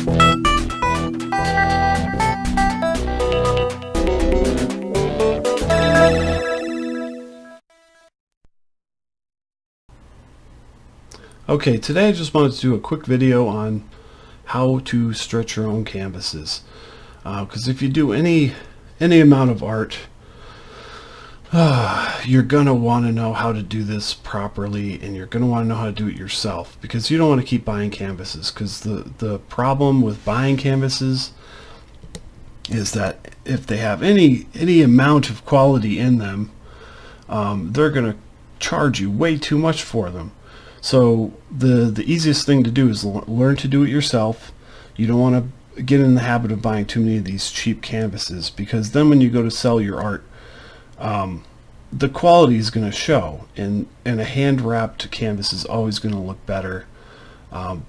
Okay, today I just wanted to do a quick video on how to stretch your own canvases. Because if you do any amount of art, you're going to want to know how to do this properly, and you're going to want to know how to do it yourself, because you don't want to keep buying canvases. Because the problem with buying canvases is that if they have any amount of quality in them, they're going to charge you way too much for them. So the easiest thing to do is learn to do it yourself. You don't want to get in the habit of buying too many of these cheap canvases, because then when you go to sell your art, the quality is going to show, and a hand-wrapped canvas is always going to look better.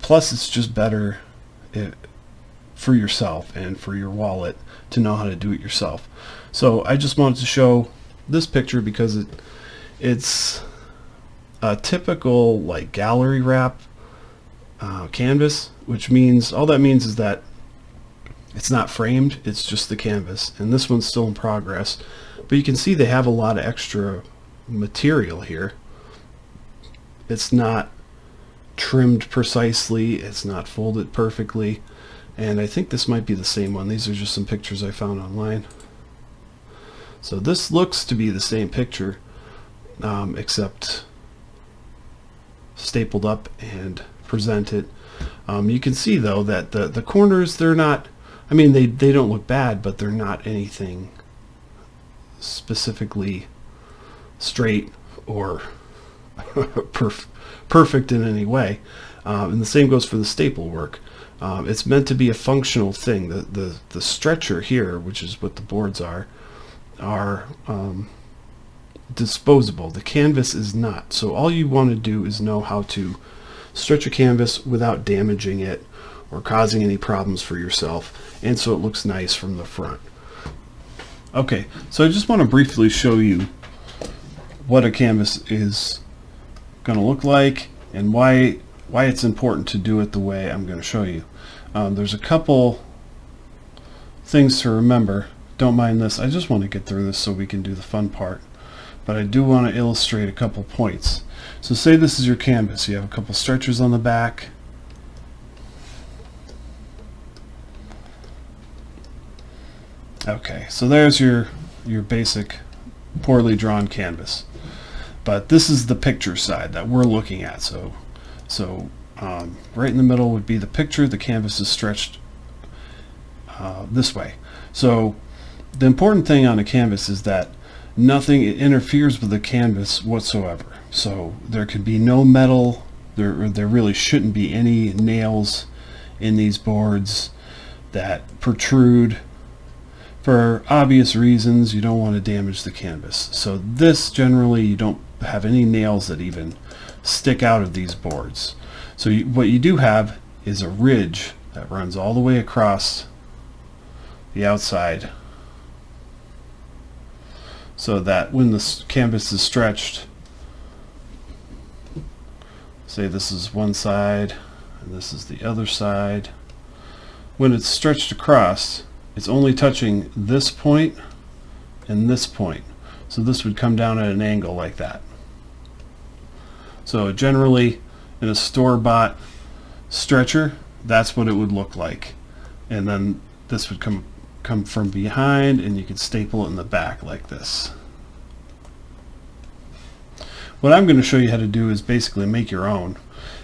Plus, it's just better for yourself and for your wallet to know how to do it yourself. So I just wanted to show this picture because it's a typical like gallery wrap canvas, which means all that means is that it's not framed, it's just the canvas, and this one's still in progress. But you can see they have a lot of extra material here. It's not trimmed precisely, it's not folded perfectly, and I think this might be the same one. These are just some pictures I found online. So this looks to be the same picture, except stapled up and presented. You can see though that the corners, they're not, I mean they don't look bad, but they're not anything specifically straight or perfect in any way. And the same goes for the staple work. It's meant to be a functional thing. The stretcher here, which is what the boards are disposable. The canvas is not. So all you want to do is know how to stretch a canvas without damaging it or causing any problems for yourself, and so it looks nice from the front. Okay, so I just want to briefly show you what a canvas is going to look like and why it's important to do it the way I'm going to show you. There's a couple things to remember. Don't mind this. I just want to get through this so we can do the fun part. But I do want to illustrate a couple points. So say this is your canvas. You have a couple stretchers on the back. Okay, so there's your basic poorly drawn canvas. But this is the picture side that we're looking at. So right in the middle would be the picture. The canvas is stretched this way. So the important thing on a canvas is that nothing interferes with the canvas whatsoever. So there could be no metal, there really shouldn't be any nails in these boards that protrude. For obvious reasons, you don't want to damage the canvas. So this, generally, you don't have any nails that even stick out of these boards. So what you do have is a ridge that runs all the way across the outside, so that when the canvas is stretched, say this is one side and this is the other side, when it's stretched across, it's only touching this point and this point. So this would come down at an angle like that. So generally in a store-bought stretcher, that's what it would look like. And then this would come from behind, and you could staple it in the back like this. What I'm going to show you how to do is basically make your own.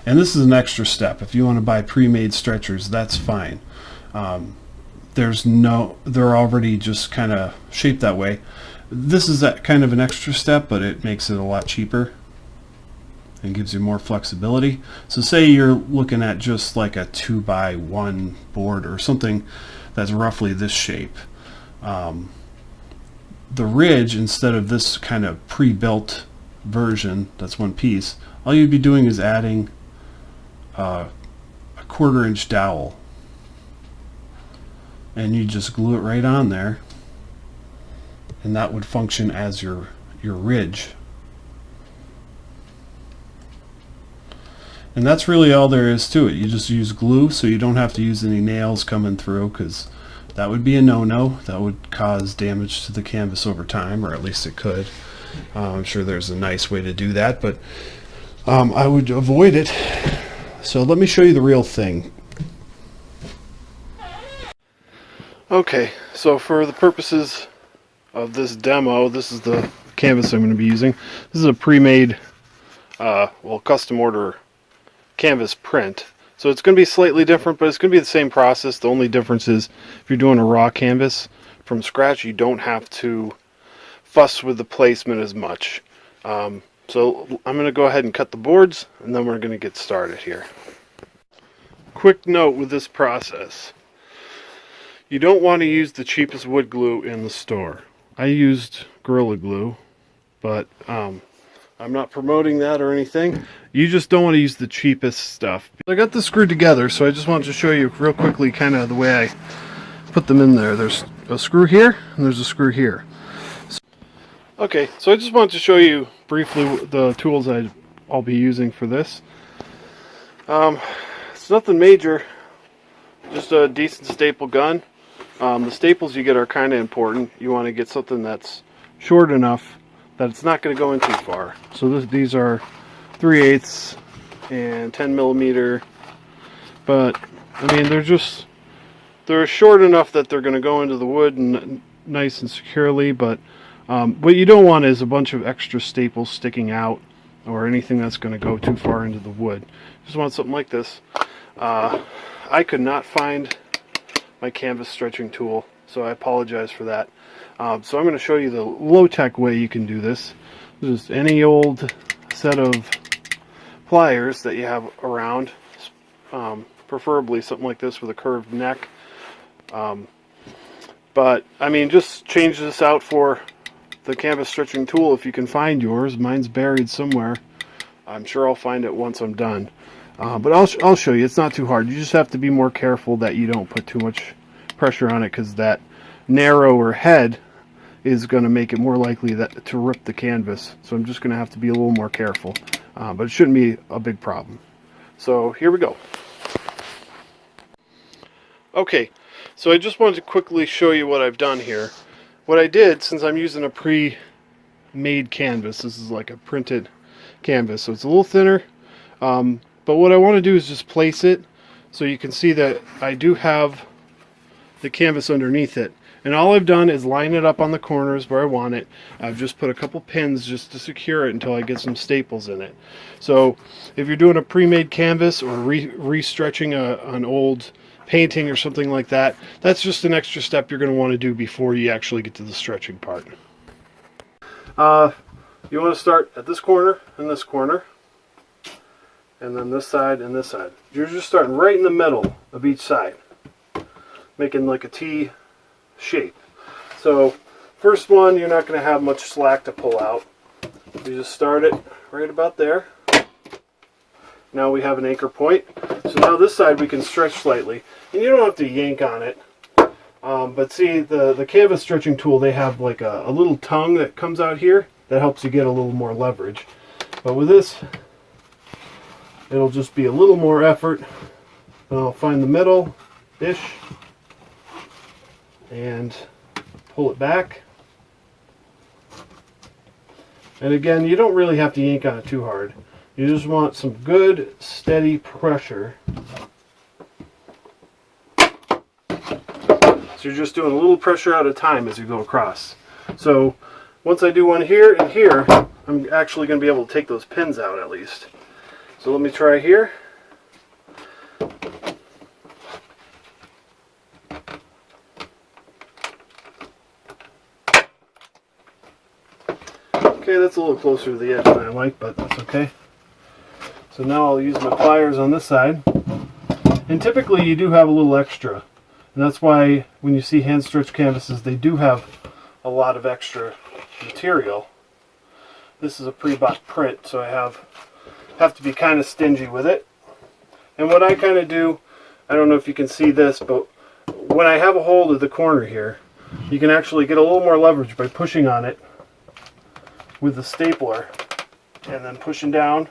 And this is an extra step. If you want to buy pre-made stretchers, that's fine. They're already just kind of shaped that way. This is that kind of an extra step, but it makes it a lot cheaper and gives you more flexibility. So say you're looking at just like a 2x1 board or something that's roughly this shape. The ridge, instead of this kind of pre-built version that's one piece, all you'd be doing is adding a 1/4 inch dowel, and you just glue it right on there, and that would function as your ridge. And that's really all there is to it. You just use glue, so you don't have to use any nails coming through, because that would be a no-no. That would cause damage to the canvas over time, or at least it could. I'm sure there's a nice way to do that, but I would avoid it. So let me show you the real thing. Okay, so for the purposes of this demo, this is the canvas I'm going to be using. This is a pre-made, well, custom order canvas print. So it's going to be slightly different, but it's going to be the same process. The only difference is if you're doing a raw canvas from scratch, you don't have to fuss with the placement as much. So I'm going to go ahead and cut the boards, and then we're going to get started here. Quick note with this process. You don't want to use the cheapest wood glue in the store. I used Gorilla Glue, but I'm not promoting that or anything. You just don't want to use the cheapest stuff. I got this screwed together, so I just wanted to show you real quickly kind of the way I put them in there. There's a screw here, and there's a screw here. Okay, so I just wanted to show you briefly the tools I'll be using for this. It's nothing major, just a decent staple gun. The staples you get are kind of important. You want to get something that's short enough that it's not going to go in too far. So these are 3/8 and 10 millimeter, but I mean they're short enough that they're going to go into the wood and nice and securely. But what you don't want is a bunch of extra staples sticking out or anything that's going to go too far into the wood. Just want something like this. I could not find my canvas stretching tool, so I apologize for that. So I'm going to show you the low-tech way you can do this. Just any old set of pliers that you have around, preferably something like this with a curved neck. But I mean, just change this out for the canvas stretching tool if you can find yours. Mine's buried somewhere. I'm sure I'll find it once I'm done. But I'll show you. It's not too hard. You just have to be more careful that you don't put too much pressure on it, because that narrower head is going to make it more likely to rip the canvas. So I'm just going to have to be a little more careful. But it shouldn't be a big problem. So here we go. Okay, so I just wanted to quickly show you what I've done here. What I did, since I'm using a pre-made canvas, this is like a printed canvas, so it's a little thinner. But what I want to do is just place it so you can see that I do have the canvas underneath it. And all I've done is line it up on the corners where I want it. I've just put a couple pins just to secure it until I get some staples in it. So if you're doing a pre-made canvas or re-stretching an old painting or something like that, that's just an extra step you're going to want to do before you actually get to the stretching part. You want to start at this corner and this corner, and then this side and this side. You're just starting right in the middle of each side, making like a T shape. So first one, you're not going to have much slack to pull out. You just start it right about there. Now we have an anchor point. So now this side we can stretch slightly, and you don't have to yank on it. But see, the canvas stretching tool, they have like a little tongue that comes out here that helps you get a little more leverage. But with this, it'll just be a little more effort. And I'll find the middle-ish and pull it back. And again, you don't really have to yank on it too hard. You just want some good, steady pressure. So you're just doing a little pressure at a time as you go across. So once I do one here and here, I'm actually going to be able to take those pins out at least. So let me try here. Okay, that's a little closer to the edge than I like, but that's okay. So now I'll use my pliers on this side. And typically you do have a little extra. And that's why when you see hand stretched canvases, they do have a lot of extra material. This is a pre-bought print, so I have to be kind of stingy with it. And what I kind of do, I don't know if you can see this, but when I have a hold of the corner here, you can actually get a little more leverage by pushing on it with the stapler and then pushing down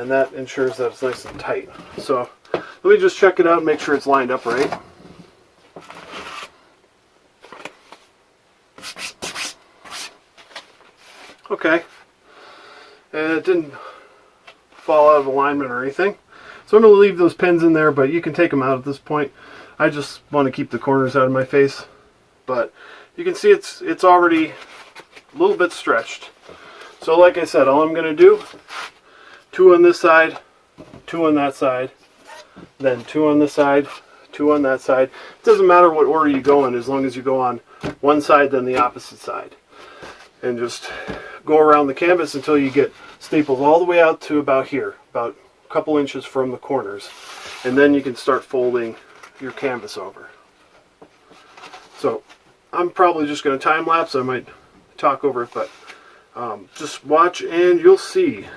and that ensures that it's nice and tight. So let me just check it out and make sure it's lined up right. Okay, and it didn't fall out of alignment or anything. So I'm going to leave those pins in there, but you can take them out at this point. I just want to keep the corners out of my face. But you can see it's already a little bit stretched. So like I said, all I'm going to do, 2 on this side, 2 on that side, then 2 on this side, 2 on that side. It doesn't matter what order you go in, as long as you go on one side then the opposite side. And just go around the canvas until you get staples all the way out to about here, about a couple inches from the corners. And then you can start folding your canvas over. So I'm probably just going to time lapse. I might talk over it, but just watch and you'll see.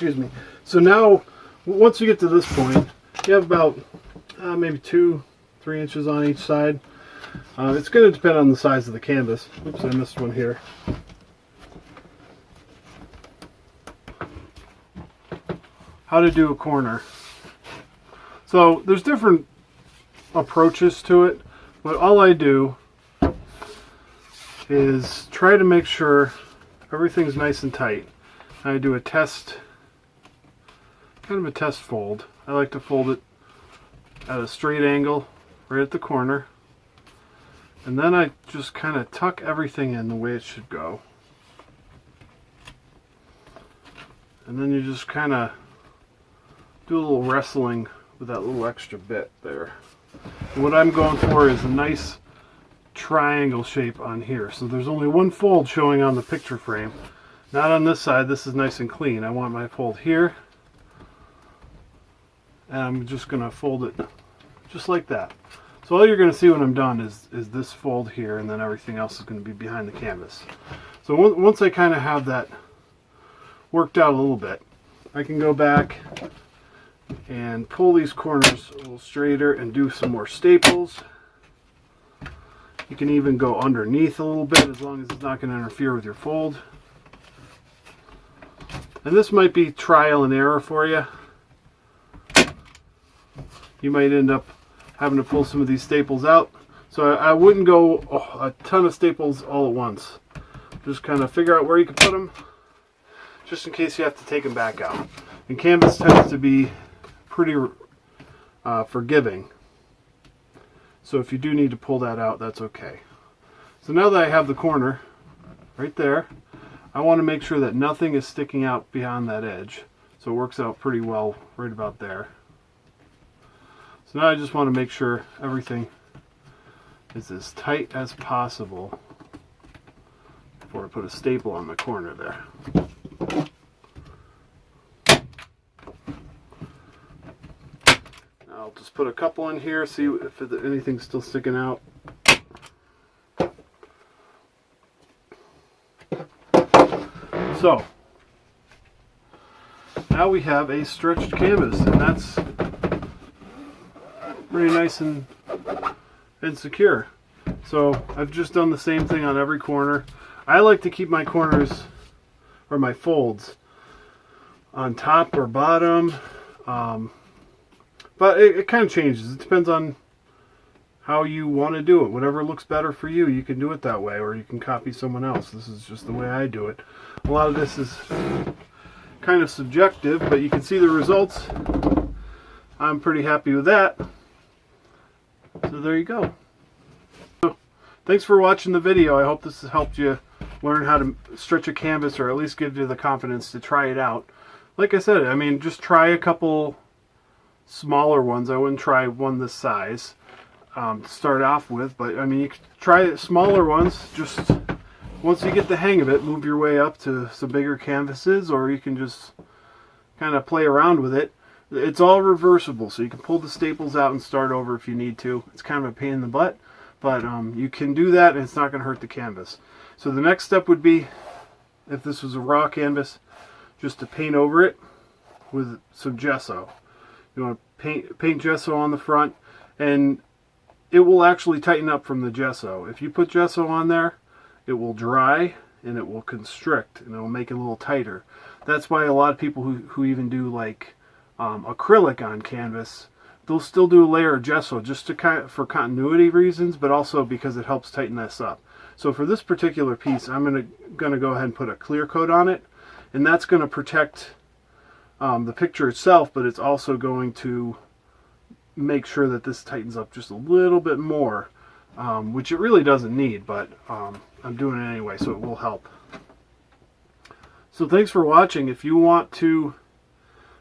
Excuse me. So now, once you get to this point, you have about maybe 2-3 inches on each side. It's going to depend on the size of the canvas. Oops, I missed one here. How to do a corner. So there's different approaches to it, but all I do is try to make sure everything's nice and tight. I do a test, kind of a test fold. I like to fold it at a straight angle right at the corner, and then I just kind of tuck everything in the way it should go, and then you just kind of do a little wrestling with that little extra bit there. And what I'm going for is a nice triangle shape on here, so there's only one fold showing on the picture frame. Not on this side. This is nice and clean. I want my fold here, and I'm just going to fold it just like that. So all you're going to see when I'm done is this fold here, and then everything else is going to be behind the canvas. So once I kind of have that worked out a little bit, I can go back and pull these corners a little straighter and do some more staples. You can even go underneath a little bit, as long as it's not going to interfere with your fold. And this might be trial and error for you. You might end up having to pull some of these staples out. So I wouldn't go a ton of staples all at once. Just kind of figure out where you can put them, just in case you have to take them back out. And canvas tends to be pretty forgiving. So if you do need to pull that out, that's okay. So now that I have the corner right there, I want to make sure that nothing is sticking out beyond that edge. So it works out pretty well right about there. So now I just want to make sure everything is as tight as possible before I put a staple on the corner there. Now I'll just put a couple in here, see if anything's still sticking out. So, now now we have a stretched canvas, and that's pretty nice and secure. So I've just done the same thing on every corner. I like to keep my corners or my folds on top or bottom, but it kind of changes. It depends on how you want to do it. Whatever looks better for you, you can do it that way, or you can copy someone else. This is just the way I do it. A lot of this is kind of subjective, but you can see the results. I'm pretty happy with that. So there you go. So, thanks for watching the video. I hope this has helped you learn how to stretch a canvas, or at least give you the confidence to try it out. Like I said, I mean, just try a couple smaller ones. I wouldn't try one this size to start off with, but I mean, you could try smaller ones. Just once you get the hang of it, move your way up to some bigger canvases, or you can just kind of play around with it. It's all reversible, so you can pull the staples out and start over if you need to. It's kind of a pain in the butt, but you can do that, and it's not going to hurt the canvas. So the next step would be, if this was a raw canvas, just to paint over it with some gesso. You want to paint gesso on the front, and it will actually tighten up from the gesso. If you put gesso on there, it will dry and it will constrict, and it will make it a little tighter. That's why a lot of people who even do like acrylic on canvas, they'll still do a layer of gesso just to for continuity reasons, but also because it helps tighten this up. So for this particular piece, I'm gonna go ahead and put a clear coat on it, and that's going to protect the picture itself, but it's also going to make sure that this tightens up just a little bit more, which it really doesn't need, but I'm doing it anyway, so it will help. So thanks for watching. If you want to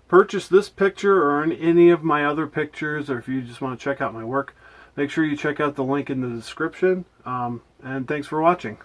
purchase this picture or any of my other pictures, or if you just want to check out my work, make sure you check out the link in the description, and thanks for watching.